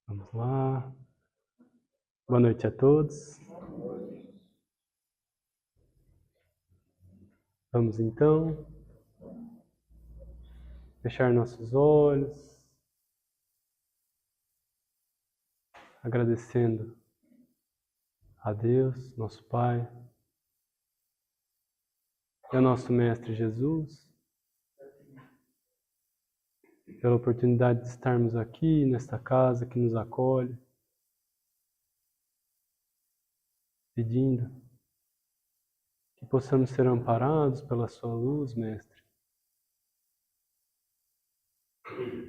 Vamos lá. Boa noite a todos. Vamos então fechar nossos olhos, agradecendo a Deus, nosso Pai, e ao nosso Mestre Jesus, pela oportunidade de estarmos aqui nesta casa que nos acolhe, pedindo que possamos ser amparados pela sua luz, Mestre,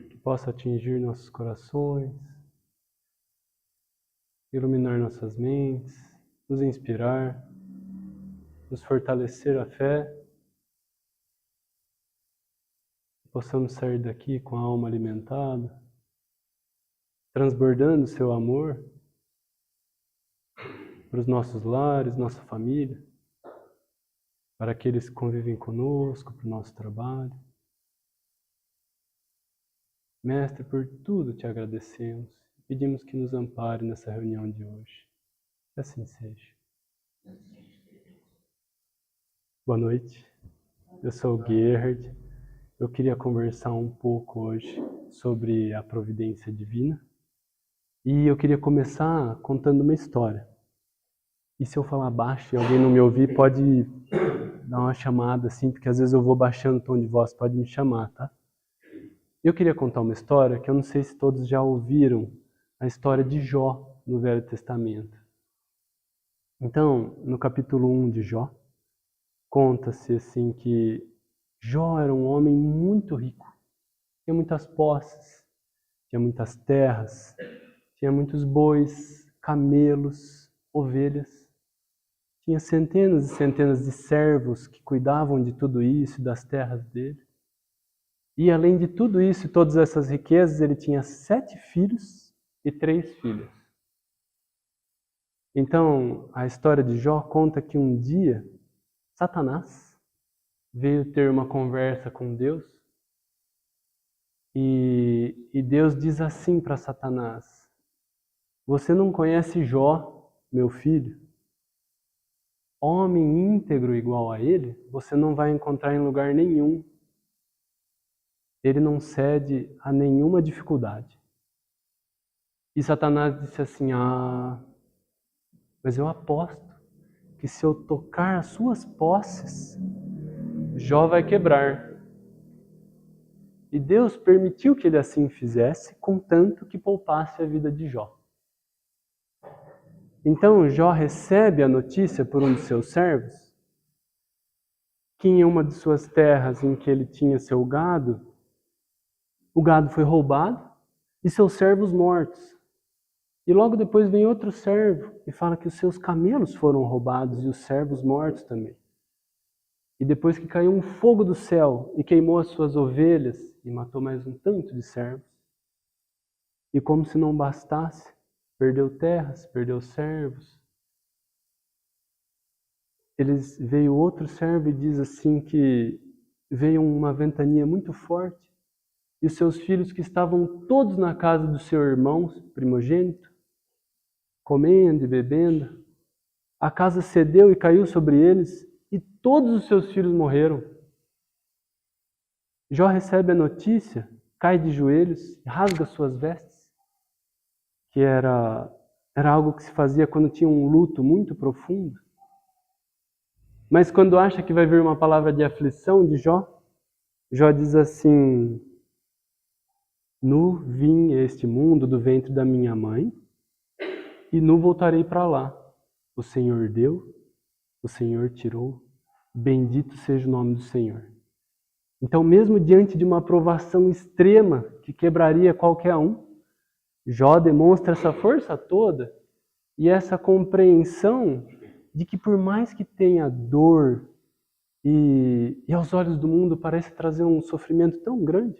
que possa atingir nossos corações, iluminar nossas mentes, nos inspirar, nos fortalecer a fé, que possamos sair daqui com a alma alimentada, transbordando seu amor para os nossos lares, nossa família, para aqueles que convivem conosco, para o nosso trabalho. Mestre, por tudo te agradecemos e pedimos que nos ampare nessa reunião de hoje. Que assim seja. Boa noite, eu sou o Gerhard. Eu queria conversar um pouco hoje sobre a providência divina. E eu queria começar contando uma história. E se eu falar baixo e alguém não me ouvir, pode dar uma chamada assim, porque às vezes eu vou baixando o tom de voz, pode me chamar, tá? Eu queria contar uma história que eu não sei se todos já ouviram, a história de Jó no Velho Testamento. Então, no capítulo 1 de Jó, conta-se assim que Jó era um homem muito rico, tinha muitas posses, tinha muitas terras, tinha muitos bois, camelos, ovelhas. Tinha centenas e centenas de servos que cuidavam de tudo isso e das terras dele. E além de tudo isso e todas essas riquezas, ele tinha 7 filhos e 3 filhas. Então, a história de Jó conta que um dia, Satanás veio ter uma conversa com Deus e Deus diz assim para Satanás: você não conhece Jó, meu filho? Homem íntegro igual a ele, você não vai encontrar em lugar nenhum. Ele não cede a nenhuma dificuldade. E Satanás disse assim: mas eu aposto que se eu tocar as suas posses, Jó vai quebrar. E Deus permitiu que ele assim fizesse, contanto que poupasse a vida de Jó. Então Jó recebe a notícia por um de seus servos, que em uma de suas terras em que ele tinha seu gado, o gado foi roubado e seus servos mortos. E logo depois vem outro servo e fala que os seus camelos foram roubados e os servos mortos também. E depois que caiu um fogo do céu e queimou as suas ovelhas e matou mais um tanto de servos. E como se não bastasse, perdeu terras, perdeu servos. Veio outro servo e diz assim que veio uma ventania muito forte e os seus filhos que estavam todos na casa do seu irmão primogênito, comendo e bebendo, a casa cedeu e caiu sobre eles e todos os seus filhos morreram. Jó recebe a notícia, cai de joelhos, rasga suas vestes, que era algo que se fazia quando tinha um luto muito profundo. Mas quando acha que vai vir uma palavra de aflição de Jó, Jó diz assim: nu vim a este mundo do ventre da minha mãe, e nu voltarei para lá. O Senhor deu, o Senhor tirou, bendito seja o nome do Senhor. Então, mesmo diante de uma provação extrema que quebraria qualquer um, Jó demonstra essa força toda e essa compreensão de que por mais que tenha dor e aos olhos do mundo parece trazer um sofrimento tão grande,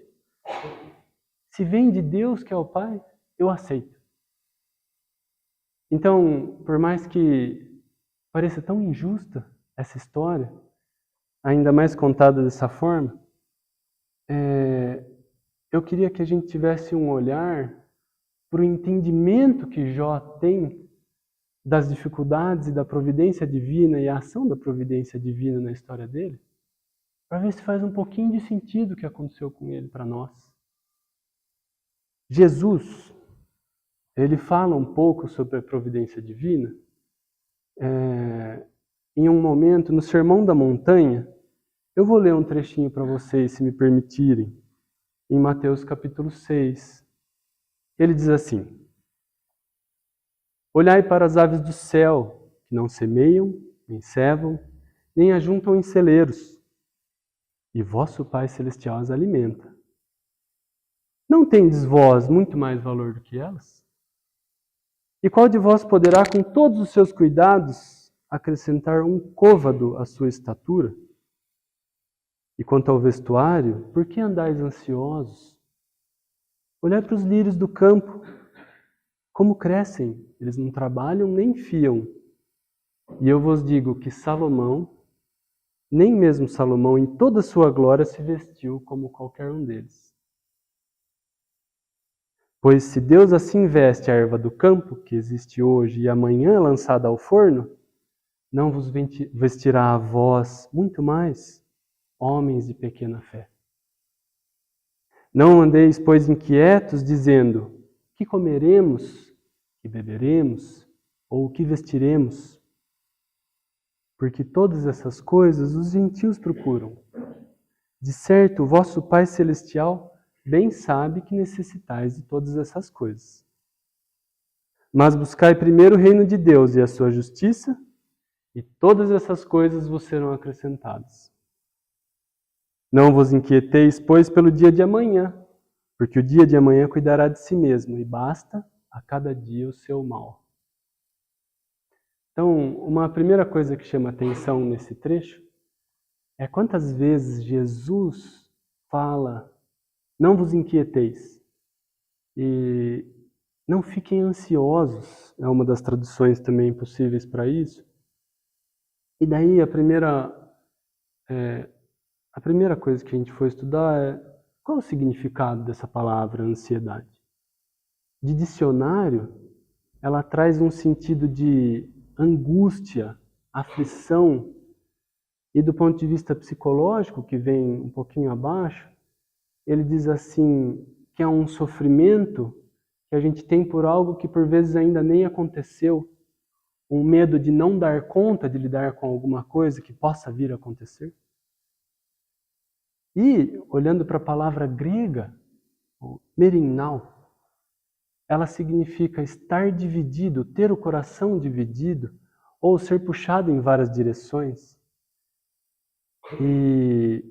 se vem de Deus que é o Pai, eu aceito. Então, por mais que pareça tão injusta essa história, ainda mais contada dessa forma, eu queria que a gente tivesse um olhar para o entendimento que Jó tem das dificuldades e da providência divina e a ação da providência divina na história dele, para ver se faz um pouquinho de sentido o que aconteceu com ele para nós. Jesus, ele fala um pouco sobre a providência divina em um momento, no Sermão da Montanha. Eu vou ler um trechinho para vocês, se me permitirem, em Mateus capítulo 6. Ele diz assim: Olhai para as aves do céu, que não semeiam, nem cevam, nem ajuntam em celeiros, e vosso Pai Celestial as alimenta. Não tendes vós muito mais valor do que elas? E qual de vós poderá, com todos os seus cuidados, acrescentar um côvado à sua estatura? E quanto ao vestuário, por que andais ansiosos? Olhai para os lírios do campo, como crescem, eles não trabalham nem fiam. E eu vos digo que Salomão, nem mesmo Salomão em toda a sua glória se vestiu como qualquer um deles. Pois se Deus assim veste a erva do campo, que existe hoje e amanhã é lançada ao forno, não vos vestirá a vós muito mais, homens de pequena fé. Não andeis, pois, inquietos, dizendo: que comeremos, que beberemos, ou o que vestiremos? Porque todas essas coisas os gentios procuram. De certo, o vosso Pai Celestial bem sabe que necessitais de todas essas coisas. Mas buscai primeiro o reino de Deus e a sua justiça, e todas essas coisas vos serão acrescentadas. Não vos inquieteis, pois, pelo dia de amanhã, porque o dia de amanhã cuidará de si mesmo, e basta a cada dia o seu mal. Então, uma primeira coisa que chama atenção nesse trecho é quantas vezes Jesus fala: não vos inquieteis e não fiquem ansiosos, é uma das traduções também possíveis para isso. E daí a primeira coisa que a gente foi estudar é qual é o significado dessa palavra ansiedade. De dicionário, ela traz um sentido de angústia, aflição, e do ponto de vista psicológico, que vem um pouquinho abaixo, ele diz assim, que é um sofrimento que a gente tem por algo que por vezes ainda nem aconteceu, um medo de não dar conta de lidar com alguma coisa que possa vir a acontecer. E, olhando para a palavra grega, merinau, ela significa estar dividido, ter o coração dividido, ou ser puxado em várias direções. E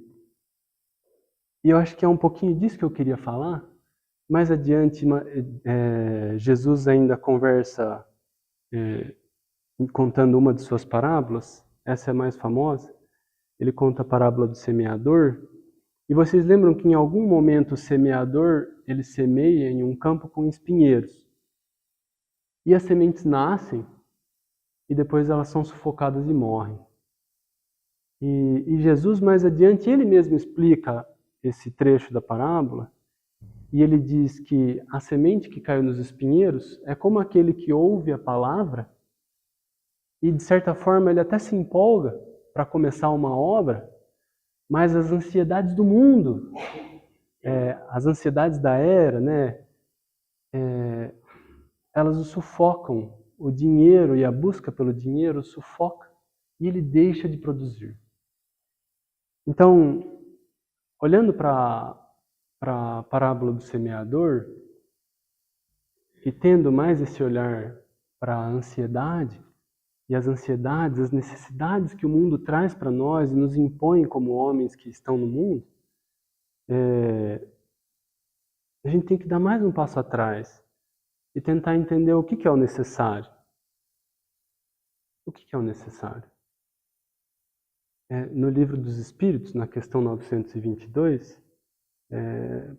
eu acho que é um pouquinho disso que eu queria falar. Mais adiante, Jesus ainda conversa, contando uma de suas parábolas, essa é a mais famosa. Ele conta a parábola do semeador. E vocês lembram que em algum momento o semeador, ele semeia em um campo com espinheiros. E as sementes nascem e depois elas são sufocadas e morrem. E Jesus, mais adiante, ele mesmo explica esse trecho da parábola, e ele diz que a semente que caiu nos espinheiros é como aquele que ouve a palavra e, de certa forma, ele até se empolga para começar uma obra, mas as ansiedades do mundo, as ansiedades da era, elas o sufocam. O dinheiro e a busca pelo dinheiro o sufoca e ele deixa de produzir. Então, olhando para a parábola do semeador e tendo mais esse olhar para a ansiedade e as ansiedades, as necessidades que o mundo traz para nós e nos impõe como homens que estão no mundo, a gente tem que dar mais um passo atrás e tentar entender o que é o necessário. O que é o necessário? No Livro dos Espíritos, na questão 922,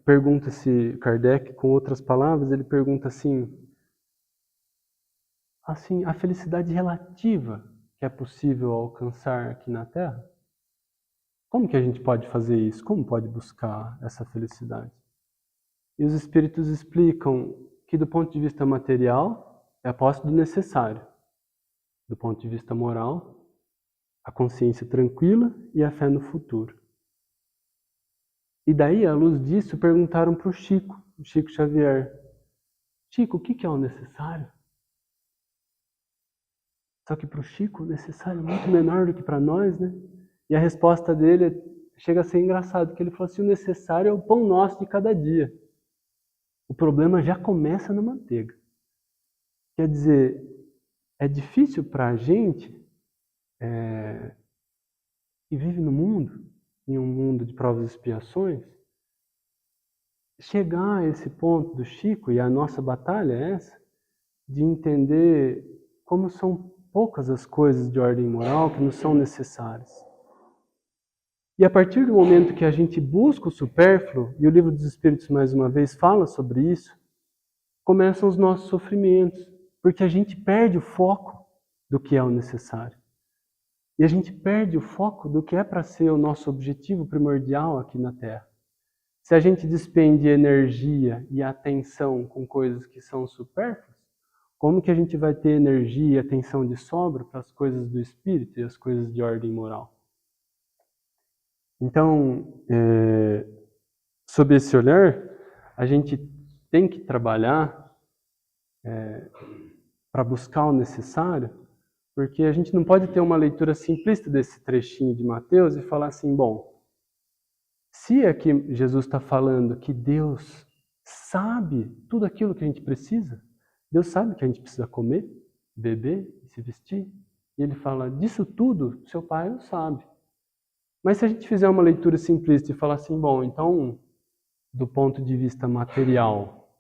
pergunta-se Kardec, com outras palavras, ele pergunta assim, a felicidade relativa que é possível alcançar aqui na Terra? Como que a gente pode fazer isso? Como pode buscar essa felicidade? E os espíritos explicam que do ponto de vista material é a posse do necessário. Do ponto de vista moral, a consciência tranquila e a fé no futuro. E daí, à luz disso, perguntaram para o Chico Xavier: Chico, o que é o necessário? Só que para o Chico, o necessário é muito menor do que para nós, né? E a resposta dele chega a ser engraçado, que ele falou assim: o necessário é o pão nosso de cada dia. O problema já começa na manteiga. Quer dizer, é difícil para a gente que vive no mundo, em um mundo de provas e expiações, chegar a esse ponto do Chico, e a nossa batalha é essa, de entender como são poucas as coisas de ordem moral que nos são necessárias. E a partir do momento que a gente busca o supérfluo, e o Livro dos Espíritos mais uma vez fala sobre isso, começam os nossos sofrimentos, porque a gente perde o foco do que é o necessário. E a gente perde o foco do que é para ser o nosso objetivo primordial aqui na Terra. Se a gente despende energia e atenção com coisas que são supérfluas, como que a gente vai ter energia e atenção de sobra para as coisas do espírito e as coisas de ordem moral? Então, sob esse olhar, a gente tem que trabalhar para buscar o necessário, porque a gente não pode ter uma leitura simplista desse trechinho de Mateus e falar assim, bom, se aqui Jesus está falando que Deus sabe tudo aquilo que a gente precisa, Deus sabe que a gente precisa comer, beber e se vestir, e ele fala, disso tudo, seu Pai não sabe. Mas se a gente fizer uma leitura simplista e falar assim, bom, então, do ponto de vista material,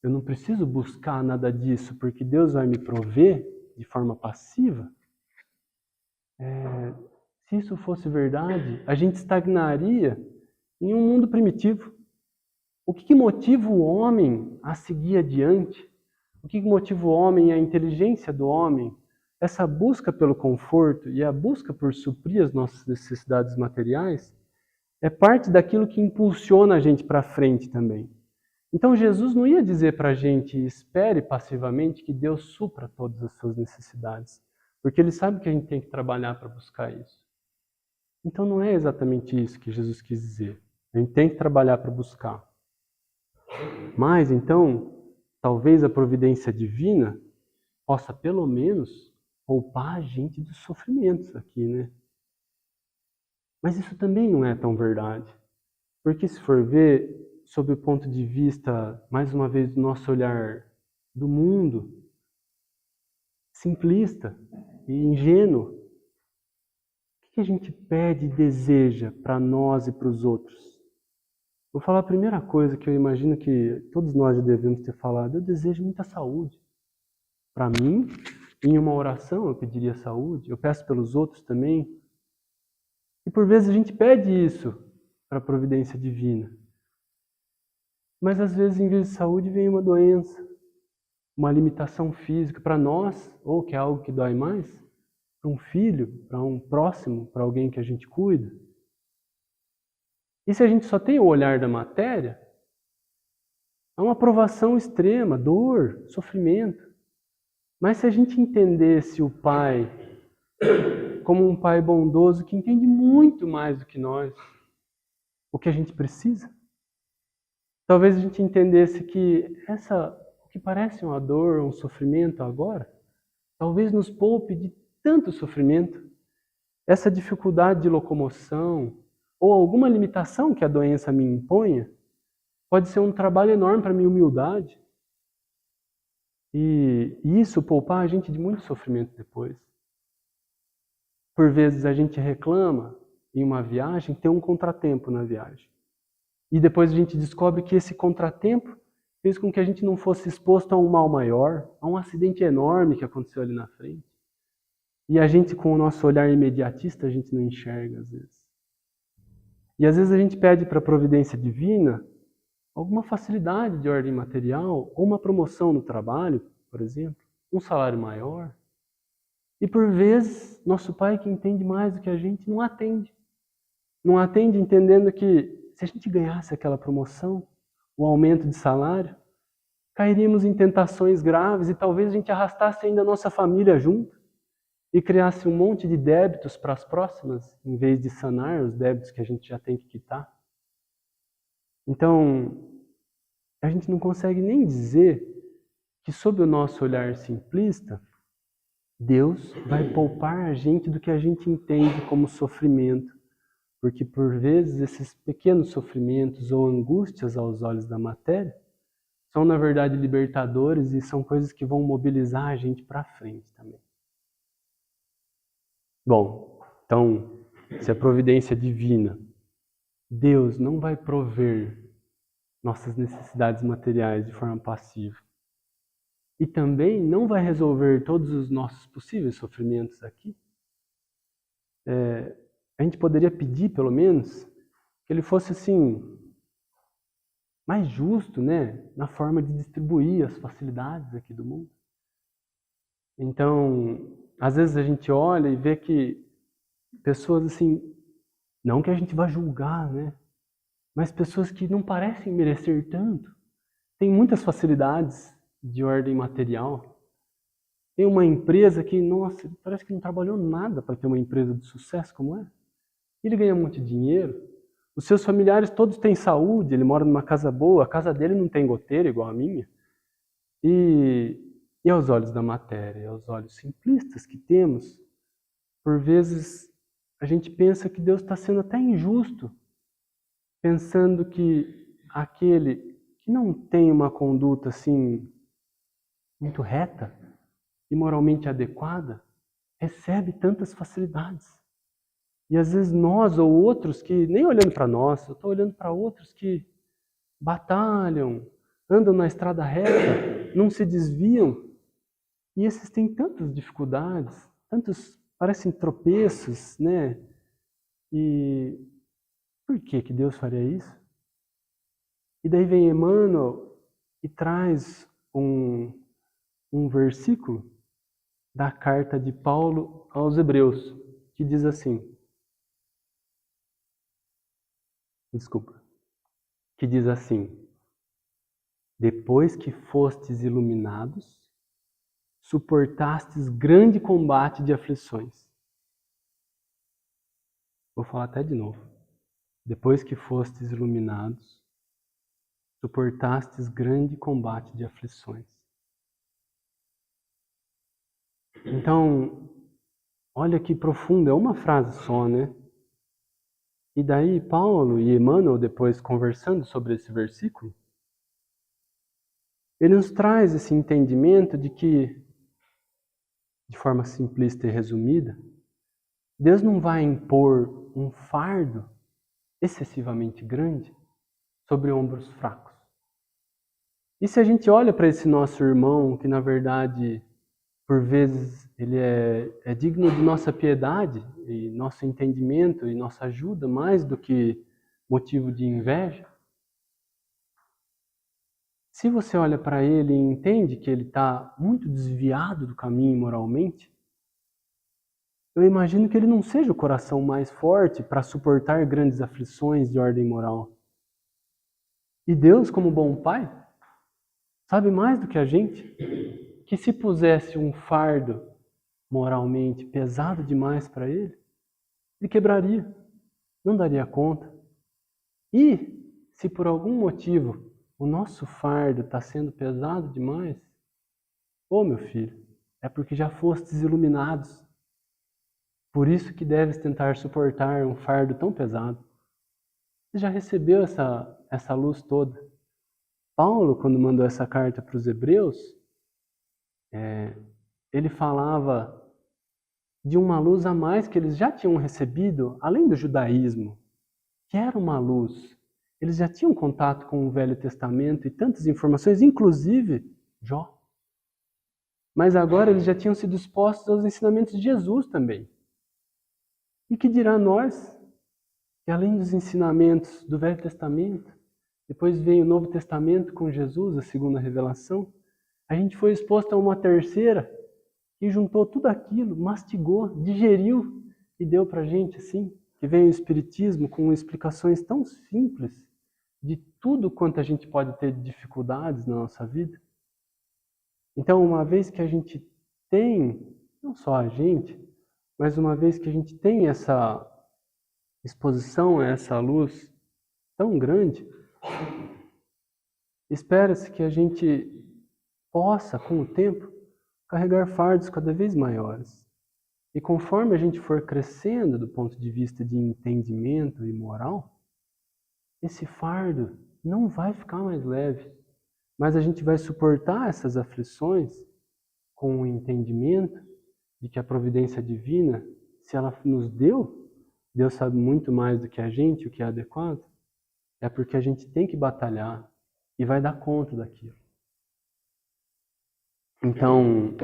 eu não preciso buscar nada disso, porque Deus vai me prover de forma passiva, se isso fosse verdade, a gente estagnaria em um mundo primitivo. O que motiva o homem a seguir adiante? O que motiva o homem, a inteligência do homem? Essa busca pelo conforto e a busca por suprir as nossas necessidades materiais é parte daquilo que impulsiona a gente para frente também. Então Jesus não ia dizer para a gente, espere passivamente que Deus supra todas as suas necessidades, porque Ele sabe que a gente tem que trabalhar para buscar isso. Então não é exatamente isso que Jesus quis dizer. A gente tem que trabalhar para buscar. Mas então, talvez a providência divina possa pelo menos poupar a gente dos sofrimentos aqui, né? Mas isso também não é tão verdade. Porque se for ver, sob o ponto de vista, mais uma vez, do nosso olhar do mundo, simplista e ingênuo, o que a gente pede e deseja para nós e para os outros? Vou falar a primeira coisa que eu imagino que todos nós já devemos ter falado. Eu desejo muita saúde. Para mim, em uma oração eu pediria saúde. Eu peço pelos outros também. E por vezes a gente pede isso para a providência divina. Mas às vezes, em vez de saúde, vem uma doença, uma limitação física para nós, ou que é algo que dói mais, para um filho, para um próximo, para alguém que a gente cuida. E se a gente só tem o olhar da matéria, é uma provação extrema, dor, sofrimento. Mas se a gente entendesse o Pai como um Pai bondoso que entende muito mais do que nós, o que a gente precisa, talvez a gente entendesse que o que parece uma dor, um sofrimento agora, talvez nos poupe de tanto sofrimento, essa dificuldade de locomoção, ou alguma limitação que a doença me imponha, pode ser um trabalho enorme para a minha humildade. E isso poupar a gente de muito sofrimento depois. Por vezes a gente reclama em uma viagem, tem um contratempo na viagem. E depois a gente descobre que esse contratempo fez com que a gente não fosse exposto a um mal maior, a um acidente enorme que aconteceu ali na frente. E a gente, com o nosso olhar imediatista, a gente não enxerga às vezes. E às vezes a gente pede para a providência divina alguma facilidade de ordem material, ou uma promoção no trabalho, por exemplo, um salário maior. E por vezes, nosso Pai, que entende mais do que a gente, não atende. Não atende entendendo que se a gente ganhasse aquela promoção, o aumento de salário, cairíamos em tentações graves e talvez a gente arrastasse ainda a nossa família junto e criasse um monte de débitos para as próximas, em vez de sanar os débitos que a gente já tem que quitar. Então, a gente não consegue nem dizer que, sob o nosso olhar simplista, Deus vai poupar a gente do que a gente entende como sofrimento, porque por vezes esses pequenos sofrimentos ou angústias aos olhos da matéria são na verdade libertadores e são coisas que vão mobilizar a gente para frente também. Bom, então, se a providência divina, Deus não vai prover nossas necessidades materiais de forma passiva, e também não vai resolver todos os nossos possíveis sofrimentos aqui, a gente poderia pedir, pelo menos, que ele fosse assim, mais justo, né, na forma de distribuir as facilidades aqui do mundo. Então, às vezes a gente olha e vê que pessoas assim, não que a gente vá julgar, né, mas pessoas que não parecem merecer tanto, têm muitas facilidades de ordem material. Tem uma empresa que, nossa, parece que não trabalhou nada para ter uma empresa de sucesso como é. Ele ganha muito dinheiro, os seus familiares todos têm saúde, ele mora numa casa boa, a casa dele não tem goteira igual a minha. E aos olhos da matéria, aos olhos simplistas que temos, por vezes a gente pensa que Deus está sendo até injusto, pensando que aquele que não tem uma conduta assim muito reta e moralmente adequada recebe tantas facilidades. E às vezes nós ou outros que, nem olhando para nós, eu estou olhando para outros que batalham, andam na estrada reta, não se desviam, e esses têm tantas dificuldades, tantos parecem tropeços, né? E por que Deus faria isso? E daí vem Emmanuel e traz um versículo da carta de Paulo aos Hebreus, que diz assim, depois que fostes iluminados, suportastes grande combate de aflições. Vou falar até de novo. Depois que fostes iluminados, suportastes grande combate de aflições. Então, olha que profundo, é uma frase só, né? E daí Paulo e Emmanuel, depois conversando sobre esse versículo, ele nos traz esse entendimento de que, de forma simplista e resumida, Deus não vai impor um fardo excessivamente grande sobre ombros fracos. E se a gente olha para esse nosso irmão, que na verdade, por vezes, ele é digno de nossa piedade e nosso entendimento e nossa ajuda, mais do que motivo de inveja, se você olha para ele e entende que ele está muito desviado do caminho moralmente, eu imagino que ele não seja o coração mais forte para suportar grandes aflições de ordem moral. E Deus, como bom pai, sabe mais do que a gente, que se pusesse um fardo moralmente pesado demais para ele quebraria, não daria conta. E se por algum motivo o nosso fardo está sendo pesado demais, meu filho, é porque já fostes iluminados. Por isso que deves tentar suportar um fardo tão pesado. Você já recebeu essa luz toda. Paulo, quando mandou essa carta para os Hebreus, ele falava de uma luz a mais que eles já tinham recebido, além do judaísmo, que era uma luz. Eles já tinham contato com o Velho Testamento e tantas informações, inclusive Jó. Mas agora eles já tinham sido expostos aos ensinamentos de Jesus também. E que dirá nós, que além dos ensinamentos do Velho Testamento, depois vem o Novo Testamento com Jesus, a segunda revelação, a gente foi exposto a uma terceira, que juntou tudo aquilo, mastigou, digeriu e deu para a gente assim, que vem o Espiritismo com explicações tão simples de tudo quanto a gente pode ter de dificuldades na nossa vida. Então, uma vez que a gente tem, não só a gente, mas uma vez que a gente tem essa exposição a essa luz tão grande, espera-se que a gente possa, com o tempo, carregar fardos cada vez maiores. E conforme a gente for crescendo do ponto de vista de entendimento e moral, esse fardo não vai ficar mais leve, mas a gente vai suportar essas aflições com o entendimento de que a providência divina, se ela nos deu, Deus sabe muito mais do que a gente, o que é adequado, é porque a gente tem que batalhar e vai dar conta daquilo. Então,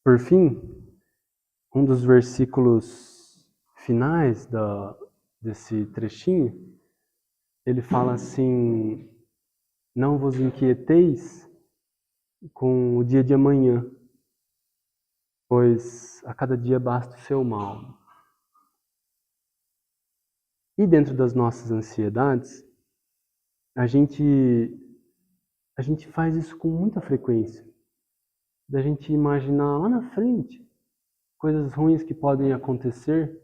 por fim, um dos versículos finais desse trechinho, ele fala assim: não vos inquieteis com o dia de amanhã, pois a cada dia basta o seu mal. E dentro das nossas ansiedades, a gente faz isso com muita frequência. Da gente imaginar lá na frente coisas ruins que podem acontecer.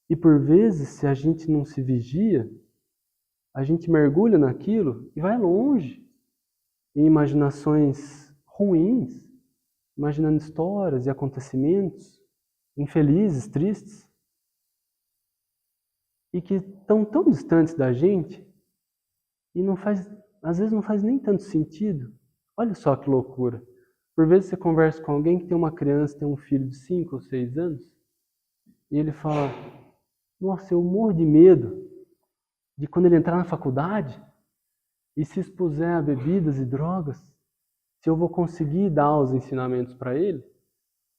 E por vezes, se a gente não se vigia, a gente mergulha naquilo e vai longe em imaginações ruins, imaginando histórias e acontecimentos infelizes, tristes, e que estão tão distantes da gente e às vezes não faz nem tanto sentido. Olha só que loucura. Por vezes você conversa com alguém que tem uma criança, tem um filho de 5 ou 6 anos, e ele fala: nossa, eu morro de medo de quando ele entrar na faculdade e se expuser a bebidas e drogas, se eu vou conseguir dar os ensinamentos para ele,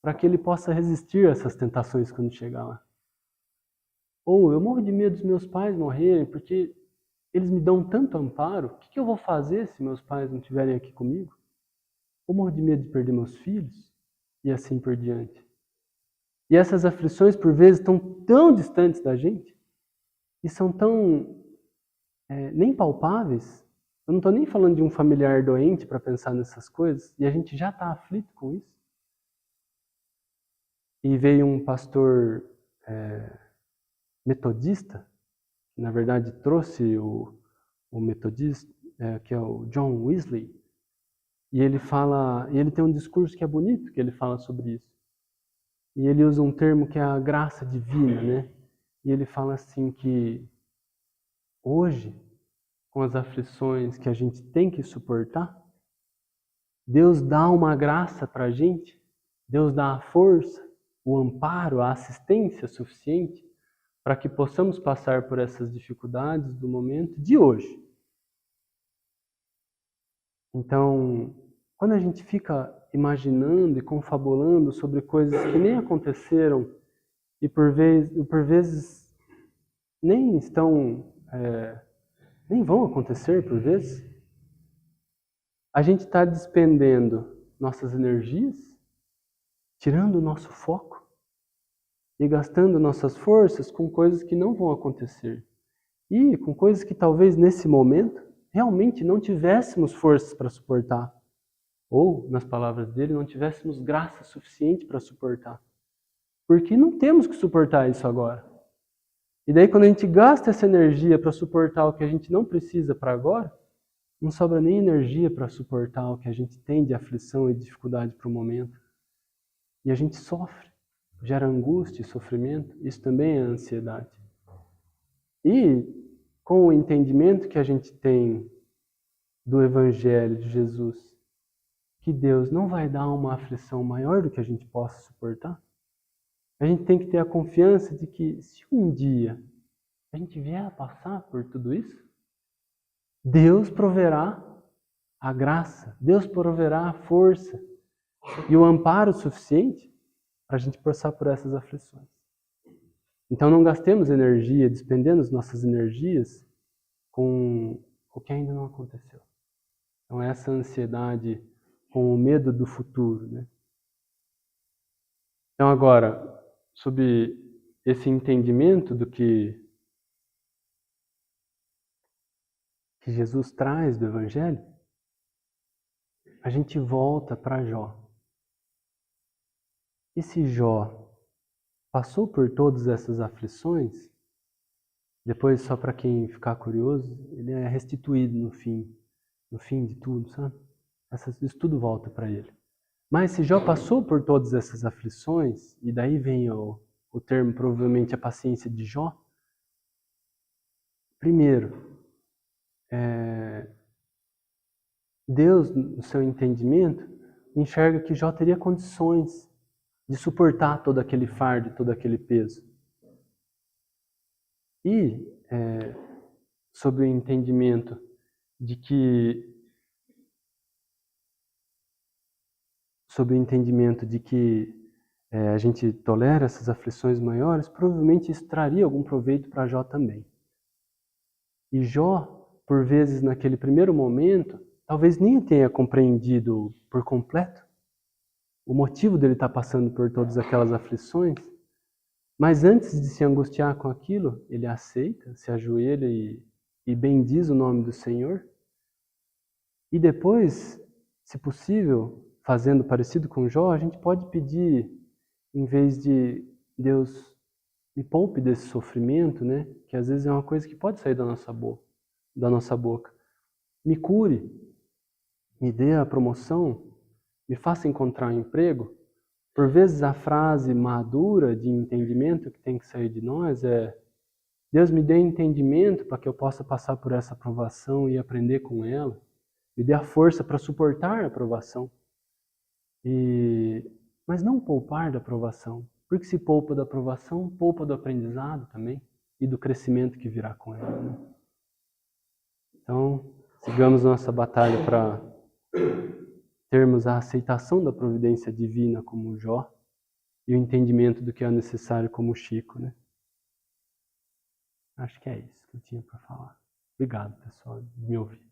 para que ele possa resistir a essas tentações quando chegar lá. Ou eu morro de medo dos meus pais morrerem, porque eles me dão tanto amparo, o que eu vou fazer se meus pais não estiverem aqui comigo? Ou morro de medo de perder meus filhos, e assim por diante. E essas aflições, por vezes, estão tão distantes da gente, e são tão nem palpáveis. Eu não estou nem falando de um familiar doente para pensar nessas coisas, e a gente já está aflito com isso. E veio um pastor metodista, que na verdade trouxe o metodista, que é o John Wesley, e ele tem um discurso que é bonito, que ele fala sobre isso. E ele usa um termo que é a graça divina, né? E ele fala assim que hoje, com as aflições que a gente tem que suportar, Deus dá uma graça para a gente, Deus dá a força, o amparo, a assistência suficiente para que possamos passar por essas dificuldades do momento de hoje. Então, quando a gente fica imaginando e confabulando sobre coisas que nem aconteceram e por vezes nem estão, nem vão acontecer por vezes, a gente está despendendo nossas energias, tirando o nosso foco e gastando nossas forças com coisas que não vão acontecer. E com coisas que talvez nesse momento realmente não tivéssemos forças para suportar. Ou, nas palavras dele, não tivéssemos graça suficiente para suportar. Porque não temos que suportar isso agora. E daí quando a gente gasta essa energia para suportar o que a gente não precisa para agora, não sobra nem energia para suportar o que a gente tem de aflição e dificuldade para o momento. E a gente sofre, gera angústia e sofrimento. Isso também é ansiedade. E com o entendimento que a gente tem do Evangelho de Jesus, que Deus não vai dar uma aflição maior do que a gente possa suportar, a gente tem que ter a confiança de que se um dia a gente vier a passar por tudo isso, Deus proverá a graça, Deus proverá a força e o amparo suficiente para a gente passar por essas aflições. Então não gastemos energia, despendendo as nossas energias com o que ainda não aconteceu. Então essa ansiedade com o medo do futuro, né? Então agora, sob esse entendimento do que Jesus traz do Evangelho, a gente volta para Jó. E se Jó passou por todas essas aflições, depois, só para quem ficar curioso, ele é restituído no fim de tudo, sabe? Isso tudo volta para ele. Mas se Jó passou por todas essas aflições, e daí vem o termo, provavelmente, a paciência de Jó, primeiro, Deus, no seu entendimento, enxerga que Jó teria condições de suportar todo aquele fardo, todo aquele peso. E, sob o entendimento de que a gente tolera essas aflições maiores, provavelmente isso traria algum proveito para Jó também. E Jó, por vezes, naquele primeiro momento, talvez nem tenha compreendido por completo o motivo dele estar passando por todas aquelas aflições, mas antes de se angustiar com aquilo, ele aceita, se ajoelha e bendiz o nome do Senhor. E depois, se possível, fazendo parecido com Jó, a gente pode pedir, em vez de Deus me poupe desse sofrimento, né? Que às vezes é uma coisa que pode sair da nossa boca. Me cure, me dê a promoção, me faça encontrar um emprego. Por vezes a frase madura de entendimento que tem que sair de nós é: Deus me dê entendimento para que eu possa passar por essa provação e aprender com ela. Me dê a força para suportar a provação. Mas não poupar da provação. Porque se poupa da provação, poupa do aprendizado também e do crescimento que virá com ela, né? Então, sigamos nossa batalha para termos a aceitação da providência divina como Jó e o entendimento do que é necessário como Chico, né? Acho que é isso que eu tinha para falar. Obrigado, pessoal, de me ouvir.